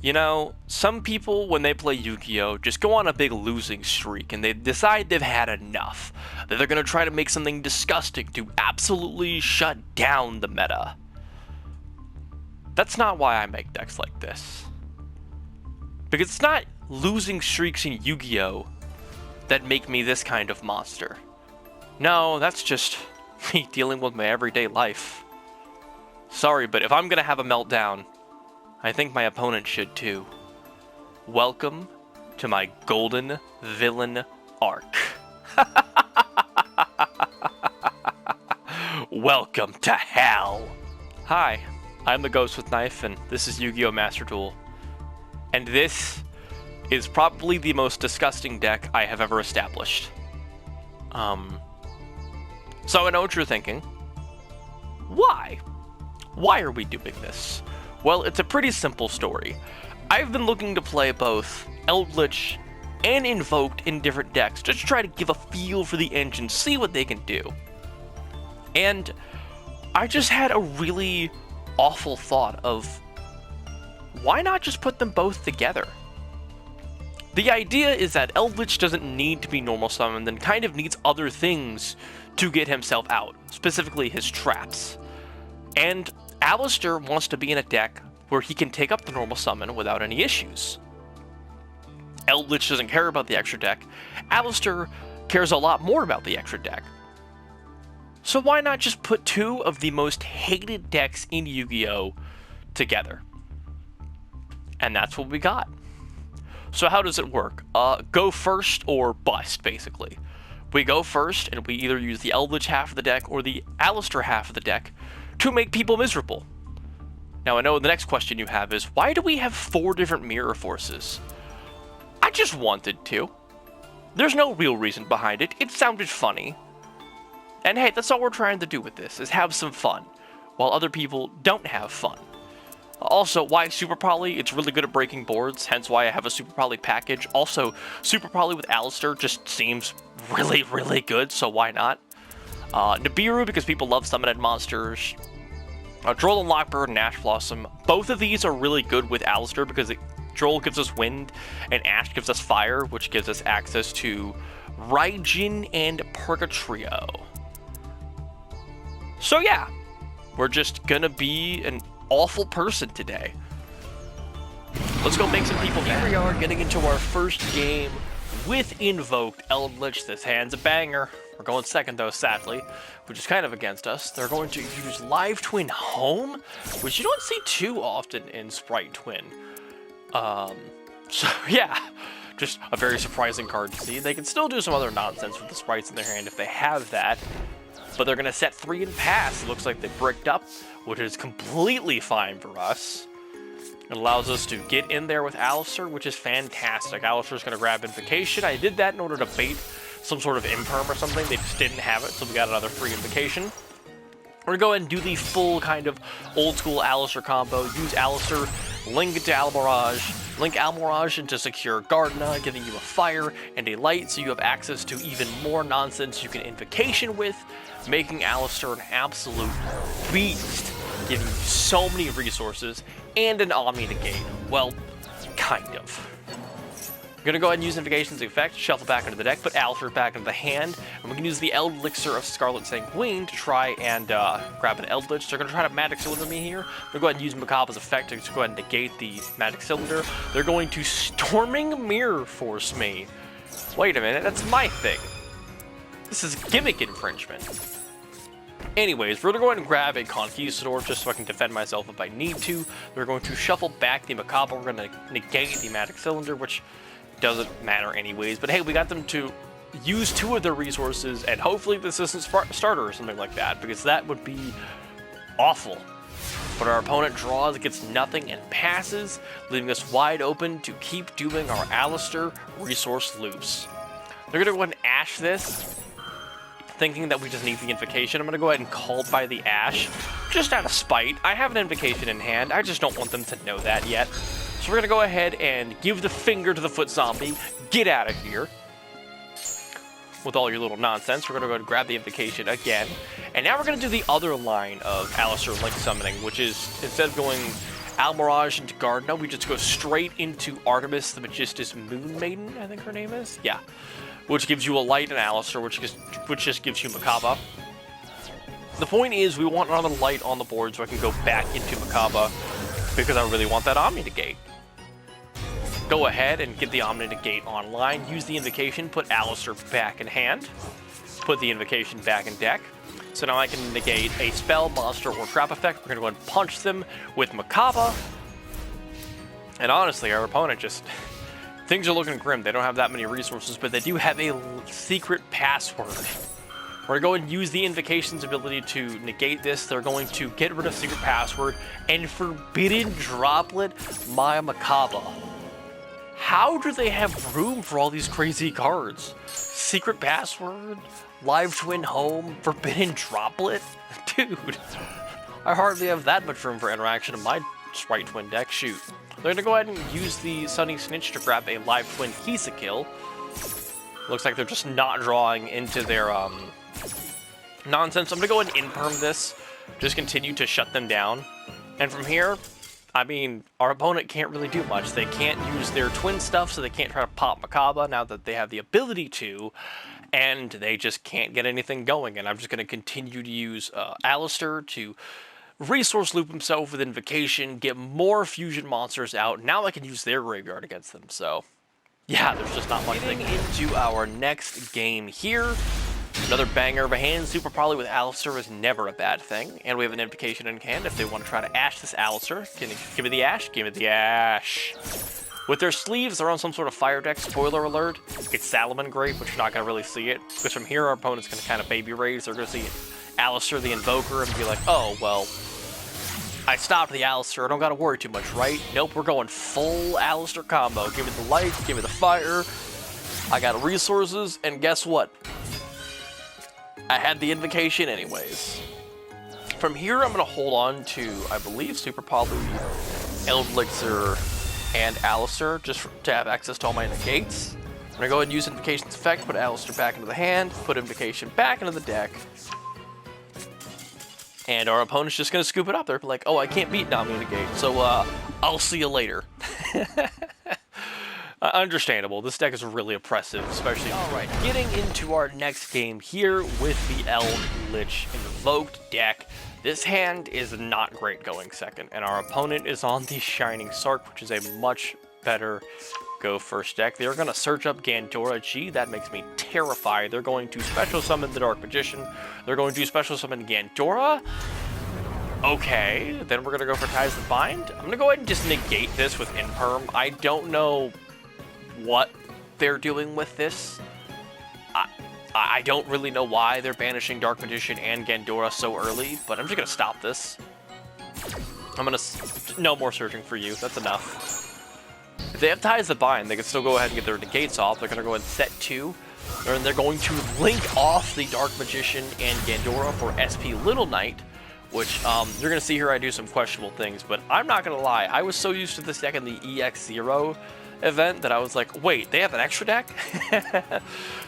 You know, some people, when they play Yu-Gi-Oh!, just go on a big losing streak and they decide they've had enough. That they're going to try to make something disgusting to absolutely shut down the meta. That's not why I make decks like this. Because it's not losing streaks in Yu-Gi-Oh! That make me this kind of monster. No, that's just me dealing with my everyday life. Sorry, but if I'm going to have a meltdown, I think my opponent should too. Welcome to my golden villain arc. Welcome to hell. Hi, I'm the Ghost with Knife, and this is Yu-Gi-Oh! Master Duel. And this is probably the most disgusting deck I have ever established. So I know what you're thinking. Why? Why are we doing this? Well, it's a pretty simple story. I've been looking to play both Eldlich and Invoked in different decks, just to try to give a feel for the engine, see what they can do. And I just had a really awful thought of, why not just put them both together? The idea is that Eldlich doesn't need to be normal summoned and kind of needs other things to get himself out, specifically his traps. And Alistair wants to be in a deck where he can take up the normal summon without any issues. Eldlich doesn't care about the extra deck. Alistair cares a lot more about the extra deck. So why not just put two of the most hated decks in Yu-Gi-Oh! Together? And that's what we got. So how does it work? Go first or bust, basically. We go first, and we either use the Eldlich half of the deck or the Alistair half of the deck to make people miserable. Now, I know the next question you have is, why do we have 4 different mirror forces? I just wanted to. There's no real reason behind it. It sounded funny. And hey, that's all we're trying to do with this, is have some fun, while other people don't have fun. Also, why Super Poly? It's really good at breaking boards, hence why I have a Super Poly package. Also, Super Poly with Alistair just seems really, really good, so why not? Nibiru, because people love summoned monsters. Droll and Lockbird and Ash Blossom. Both of these are really good with Alistair because Droll gives us wind and Ash gives us fire, which gives us access to Raijin and Purgatrio. So yeah, we're just gonna be an awful person today. Let's go make some people. Here we are getting into our first game with Invoked Eldlich. This hand's a banger. We're going second though, sadly, which is kind of against us. They're going to use Live Twin Home, which you don't see too often in Sprite Twin. So yeah, just a very surprising card to see. They can still do some other nonsense with the sprites in their hand if they have that, but they're gonna set 3 and pass. It looks like they bricked up, which is completely fine for us. It allows us to get in there with Alistair, which is fantastic. Alistair's gonna grab Invocation. I did that in order to bait some sort of imperm or something. They just didn't have it, so we got another free Invocation. We're gonna go ahead and do the full kind of old school Alistair combo. Use Alistair, link it to Almirage, link Almirage into Secure Gardena, giving you a fire and a light, so you have access to even more nonsense you can Invocation with, making Alistair an absolute beast, giving you so many resources and an Omni negate. Well, kind of. We're gonna go ahead and use Invocation's effect, shuffle back into the deck, put Alistair back into the hand, and we can use the Elixir of Scarlet Sanguine to try and grab an Eldlich. They're gonna try to Magic Cylinder me here. We're gonna go ahead and use Macabra's effect to go ahead and negate the Magic Cylinder. They're going to Storming Mirror Force me. Wait a minute, that's my thing. This is gimmick infringement. Anyways, we're going to go ahead and grab a Conquistador just so I can defend myself if I need to. We're going to shuffle back the Macabre. We're going to negate the Magic Cylinder, which doesn't matter anyways. But hey, we got them to use 2 of their resources, and hopefully this isn't starter or something like that, because that would be awful. But our opponent draws, gets nothing, and passes, leaving us wide open to keep doing our Alistair resource loops. They're going to go ahead and Ash this, thinking that we just need the Invocation. I'm going to go ahead and call by the Ash, just out of spite. I have an Invocation in hand, I just don't want them to know that yet. So we're going to go ahead and give the finger to the Foot Zombie, get out of here. With all your little nonsense, we're going to go ahead and grab the Invocation again. And now we're going to do the other line of Alistair Link summoning, which is, instead of going Almirage into Gardna. We just go straight into Artemis, the Magistus Moon Maiden, I think her name is. Yeah. Which gives you a light and Alistair, which just gives you Makaba. The point is, we want another light on the board so I can go back into Makaba, because I really want that Omni Negate. Go ahead and get the Omni Negate online, use the Invocation, put Alistair back in hand, put the Invocation back in deck. So now I can negate a spell, monster, or trap effect. We're going to go ahead and punch them with Makaba. And honestly, our opponent just... things are looking grim. They don't have that many resources, but they do have a secret password. We're going to use the Invocation's ability to negate this. They're going to get rid of secret password and Forbidden Droplet my Makaba. How do they have room for all these crazy cards? Secret password, Live Twin Home, Forbidden Droplet? Dude, I hardly have that much room for interaction in my Sprite Twin deck. Shoot. They're going to go ahead and use the Sunny Snitch to grab a Live Twin Kisa kill. Looks like they're just not drawing into their nonsense. I'm going to go ahead and imperm this. Just continue to shut them down. And from here, I mean, our opponent can't really do much. They can't use their twin stuff, so they can't try to pop Makaba now that they have the ability to. And they just can't get anything going. And I'm just going to continue to use Alistair to resource loop himself with Invocation, get more fusion monsters out. Now I can use their graveyard against them. So, yeah, there's just not much thing into our next game here. Another banger of a hand. Super Poly with Alistair is never a bad thing. And we have an Invocation in hand if they want to try to Ash this Alistair. Can you give me the Ash? Give me the Ash. With their sleeves, they're on some sort of fire deck. Spoiler alert. It's Salamangreat, but you're not going to really see it. Because from here, our opponent's going to kind of baby raise. They're going to see Alistair the Invoker and be like, oh, well, I stopped the Alistair. I don't got to worry too much, right? Nope, we're going full Alistair combo. Give me the light, give me the fire. I got resources, and guess what? I had the Invocation anyways. From here, I'm going to hold on to, I believe, Super Poly, Eldlich, and Alistair, just to have access to all my negates. I'm going to go ahead and use Invocation's effect, put Alistair back into the hand, put Invocation back into the deck. And our opponent's just going to scoop it up. They're like, oh, I can't beat Omni Negate, so I'll see you later. Understandable. This deck is really oppressive, especially... Alright, getting into our next game here with the Eldlich Invoked deck. This hand is not great going second, and our opponent is on the Shining Sarc, which is a much better go first deck. They're going to search up Gandora. Gee, that makes me terrified. They're going to special summon the Dark Magician. They're going to special summon Gandora. Okay, then we're going to go for Ties the Bind. I'm going to go ahead and just negate this with Imperm. I don't know what they're doing with this. I don't really know why they're banishing Dark Magician and Gandora so early, but I'm just going to stop this. I'm going to... No more searching for you. That's enough. If they have Ties the Bind, they can still go ahead and get their negates off. They're going to go ahead and set 2. And they're going to link off the Dark Magician and Gandora for SP Little Knight, which you're going to see here I do some questionable things, but I'm not going to lie. I was so used to this deck in the EX0 event that I was like, wait, they have an extra deck?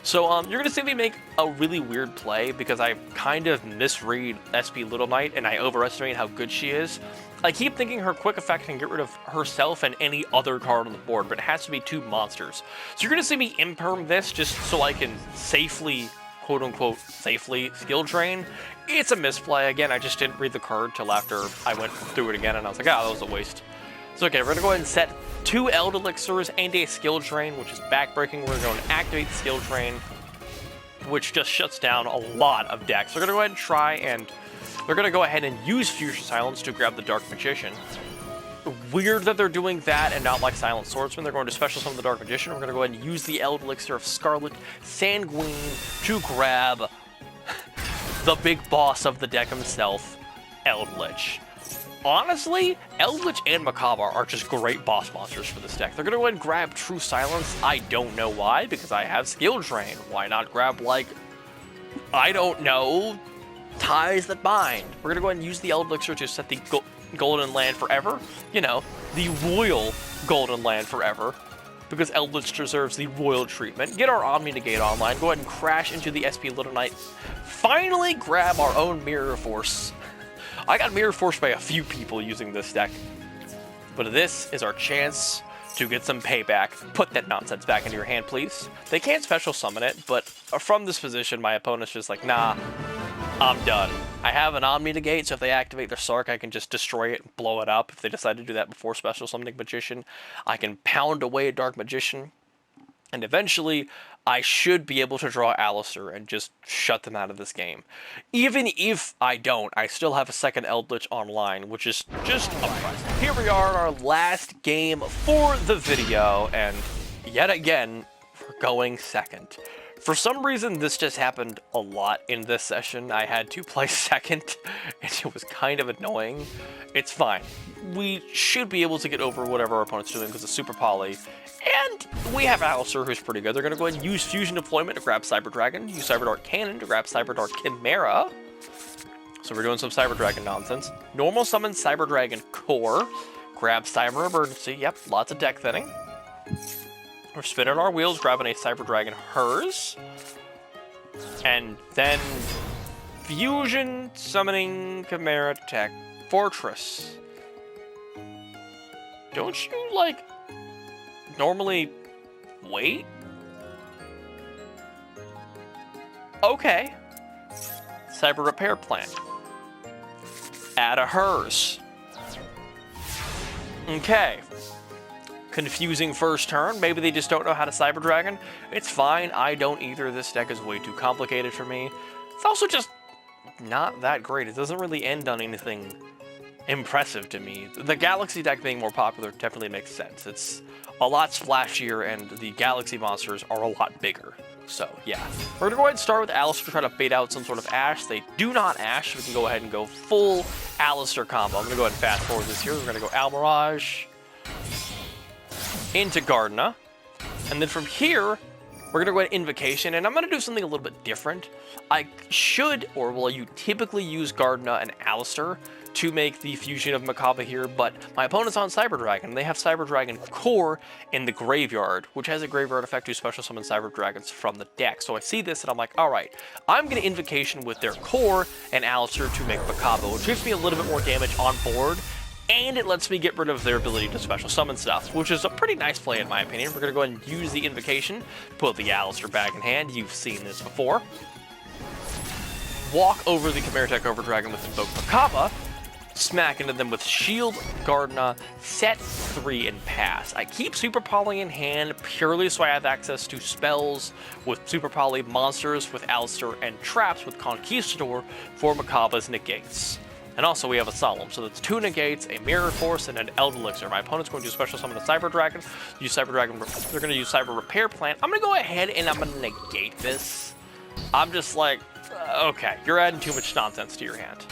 So you're going to see me make a really weird play because I kind of misread SP Little Knight and I overestimate how good she is. I keep thinking her quick effect can get rid of herself and any other card on the board, but it has to be 2 monsters. So you're going to see me imperm this just so I can safely, quote-unquote, safely skill drain. It's a misplay. Again, I just didn't read the card till after I went through it again, and I was like, oh, that was a waste. So okay, we're going to go ahead and set 2 Eld Elixirs and a skill drain, which is backbreaking. We're going to activate the skill drain, which just shuts down a lot of decks. So we're going to go ahead and try and... They're going to go ahead and use Fusion Silence to grab the Dark Magician. Weird that they're doing that and not like Silent Swordsman. They're going to special summon the Dark Magician. We're going to go ahead and use the Eld Elixir of Scarlet Sanguine to grab the big boss of the deck himself, Eldlich. Honestly, Eldlich and Makaba are just great boss monsters for this deck. They're going to go ahead and grab True Silence. I don't know why, because I have Skill Drain. Why not grab, like, I don't know, Ties That Bind? We're going to go ahead and use the Eld Elixir to set the Golden Land Forever. You know, the royal Golden Land Forever, because Eldlich deserves the royal treatment. Get our Omni Negate online. Go ahead and crash into the SP Little Knight. Finally grab our own Mirror Force. I got Mirror Force by a few people using this deck. But this is our chance to get some payback. Put that nonsense back into your hand, please. They can't special summon it, but from this position, my opponent's just like, nah, I'm done. I have an Omni negate, so if they activate their Sarc, I can just destroy it and blow it up. If they decide to do that before special summoning Magician, I can pound away a Dark Magician. And eventually, I should be able to draw Alistair and just shut them out of this game. Even if I don't, I still have a second Eldlich online, which is just amazing. Here we are in our last game for the video, and yet again, we're going second. For some reason, this just happened a lot in this session. I had to play second, and it was kind of annoying. It's fine. We should be able to get over whatever our opponent's doing because it's super poly. And we have Alistair, who's pretty good. They're going to go ahead and use Fusion Deployment to grab Cyber Dragon, use Cyber Dark Cannon to grab Cyber Dark Chimera. So we're doing some Cyber Dragon nonsense. Normal summon Cyber Dragon Core, grab Cyber Emergency. Yep, lots of deck thinning. We're spinning our wheels, grabbing a Cyber Dragon Hers. And then Fusion summoning Chimera Tech Fortress. Don't you, like, normally wait? Okay. Cyber Repair Plant. Add a Hers. Okay. Confusing first turn. Maybe they just don't know how to Cyber Dragon. It's fine. I don't either. This deck is way too complicated for me. It's also just not that great. It doesn't really end on anything impressive to me. The Galaxy deck being more popular definitely makes sense. It's a lot splashier, and the Galaxy monsters are a lot bigger. So, yeah. We're going to go ahead and start with Alistair, try to bait out some sort of Ash. They do not Ash, so we can go ahead and go full Alistair combo. I'm going to go ahead and fast forward this here. We're going to go Almirage into Gardena. And then from here, we're going to go ahead and Invocation, and I'm going to do something a little bit different. I should, or well, you typically use Gardena and Alistair to make the fusion of Makaba here, but my opponent's on Cyber Dragon, and they have Cyber Dragon Core in the graveyard, which has a graveyard effect to special summon Cyber Dragons from the deck. So I see this, and I'm like, alright, I'm going to Invocation with their Core and Alistair to make Makaba, which gives me a little bit more damage on board, and it lets me get rid of their ability to special summon stuff, which is a pretty nice play in my opinion. We're going to go ahead and use the Invocation, put the Alistair back in hand. You've seen this before. Walk over the Chimera Tech Over Dragon with Invoked Makaba, smack into them with Shield, Gardena, set 3, and pass. I keep Super Poly in hand purely so I have access to spells with Super Poly, monsters with Alistair, and traps with Conquistador for Makaba's negates. And also we have a Solemn, so that's 2 negates, a Mirror Force, and an Eldlich. My opponent's going to special summon a Cyber Dragon, use Cyber Dragon, they're going to use Cyber Repair Plant. I'm going to go ahead and I'm going to negate this. I'm just like, okay, you're adding too much nonsense to your hand.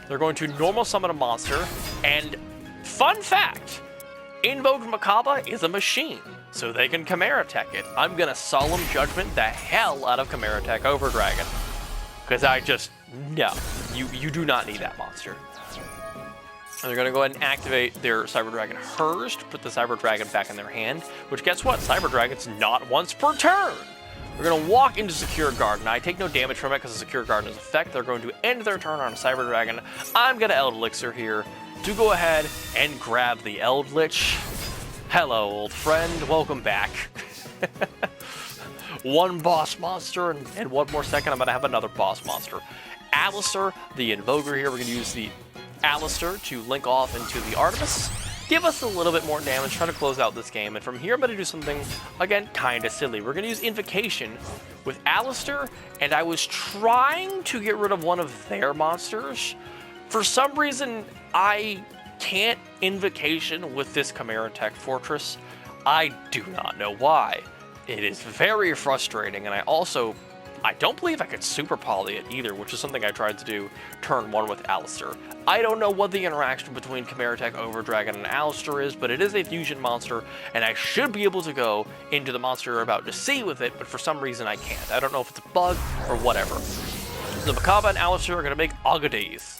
They're going to normal summon a monster, and fun fact, Invoked Makaba is a machine, so they can Chimera Tech it. I'm going to Solemn Judgment the hell out of Chimera Tech Over Dragon, because I just, no, you do not need that monster. And they're going to go ahead and activate their Cyber Dragon Hers to put the Cyber Dragon back in their hand, which guess what? Cyber Dragon's not once per turn. We're going to walk into Secure Garden. I take no damage from it because the Secure Garden is effect. They're going to end their turn on a Cyber Dragon. I'm going to Eldlich here to go ahead and grab the Eldlich. Hello, old friend. Welcome back. One boss monster, and in one more second, I'm going to have another boss monster. Alistair, the Invoker here. We're going to use the Alistair to link off into the Artemis. Give us a little bit more damage, try to close out this game, and from here I'm going to do something, again, kind of silly. We're going to use Invocation with Alistair, and I was trying to get rid of one of their monsters. For some reason, I can't Invocation with this Chimera Tech Fortress. I do not know why. It is very frustrating, and I don't believe I could Super Poly it either, which is something I tried to do turn 1 with Alistair. I don't know what the interaction between Chimera Tech Over Dragon and Alistair is, but it is a fusion monster, and I should be able to go into the monster you're about to see with it, but for some reason I can't. I don't know if it's a bug or whatever. The Makaba and Alistair are going to make Agodias.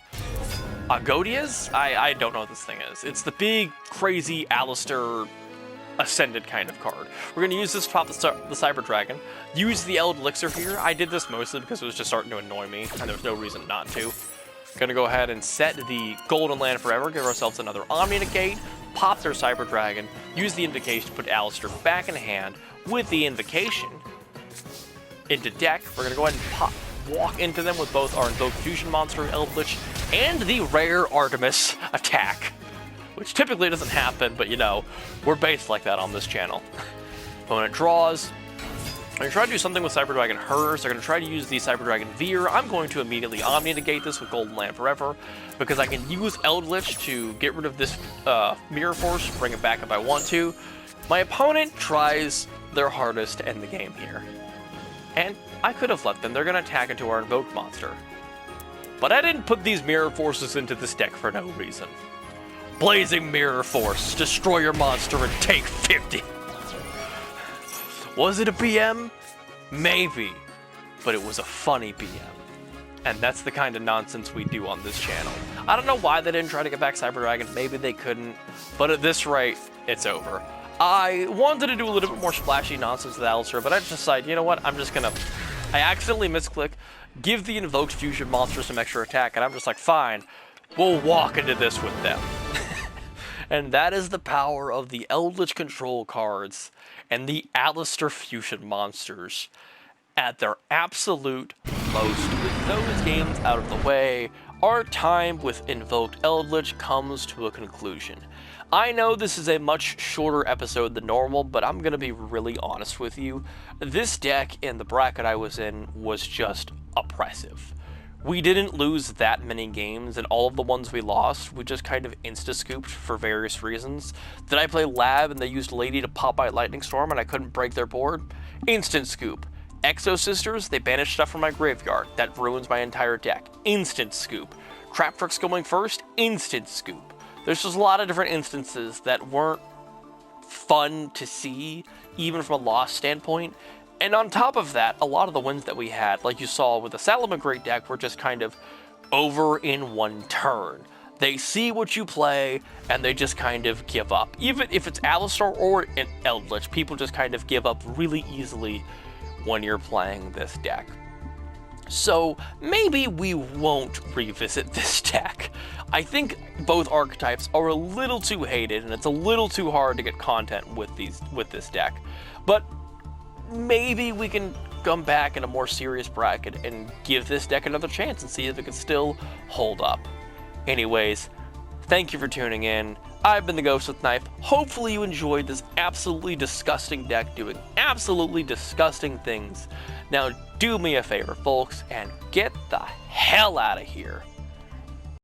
Agodias? I don't know what this thing is. It's the big, crazy Alistair Ascended kind of card. We're going to use this to pop the Cyber Dragon. Use the Eldlich here. I did this mostly because it was just starting to annoy me, and there was no reason not to. Going to go ahead and set the Golden Land Forever, give ourselves another Omni Negate, pop their Cyber Dragon, use the Invocation to put Alistair back in hand with the Invocation into deck. We're going to go ahead and walk into them with both our Invoked Fusion Monster, Eldlich, and the rare Artemis attack, which typically doesn't happen, but you know, we're based like that on this channel. Opponent draws. I'm going to try to do something with Cyber Dragon Hers. They're going to try to use the Cyber Dragon Veer. I'm going to immediately Omni-negate this with Golden Land Forever, because I can use Eldlich to get rid of this Mirror Force, bring it back if I want to. My opponent tries their hardest to end the game here. And I could have let them. They're going to attack into our Invoked Monster. But I didn't put these Mirror Forces into this deck for no reason. Blazing Mirror Force, destroy your monster and take 50. Was it a BM? Maybe, but it was a funny BM. And that's the kind of nonsense we do on this channel. I don't know why they didn't try to get back Cyber Dragon, maybe they couldn't, but at this rate, it's over. I wanted to do a little bit more splashy nonsense with Alistair, but I just decided, you know what, I accidentally misclick, give the Invoked Fusion Monster some extra attack, and I'm just like, fine, we'll walk into this with them. And that is the power of the Eldlich control cards and the Alistair Fusion Monsters at their absolute most. With those games out of the way, our time with Invoked Eldlich comes to a conclusion. I know this is a much shorter episode than normal, but I'm going to be really honest with you. This deck in the bracket I was in was just oppressive. We didn't lose that many games, and all of the ones we lost, we just kind of insta-scooped for various reasons. Did I play Lab and they used Lady to pop out Lightning Storm and I couldn't break their board? Instant scoop. Exo Sisters, they banished stuff from my graveyard. That ruins my entire deck. Instant scoop. Traptrix going first? Instant scoop. There's just a lot of different instances that weren't fun to see, even from a loss standpoint. And on top of that, a lot of the wins that we had, like you saw with the Salamangreat deck, were just kind of over in one turn. They see what you play, and they just kind of give up. Even if it's Alistair or an Eldlich, people just kind of give up really easily when you're playing this deck. So maybe we won't revisit this deck. I think both archetypes are a little too hated, and it's a little too hard to get content with this deck. But maybe we can come back in a more serious bracket and give this deck another chance and see if it can still hold up. Anyways, thank you for tuning in. I've been the Ghost with Knife. Hopefully you enjoyed this absolutely disgusting deck doing absolutely disgusting things. Now do me a favor, folks, and get the hell out of here.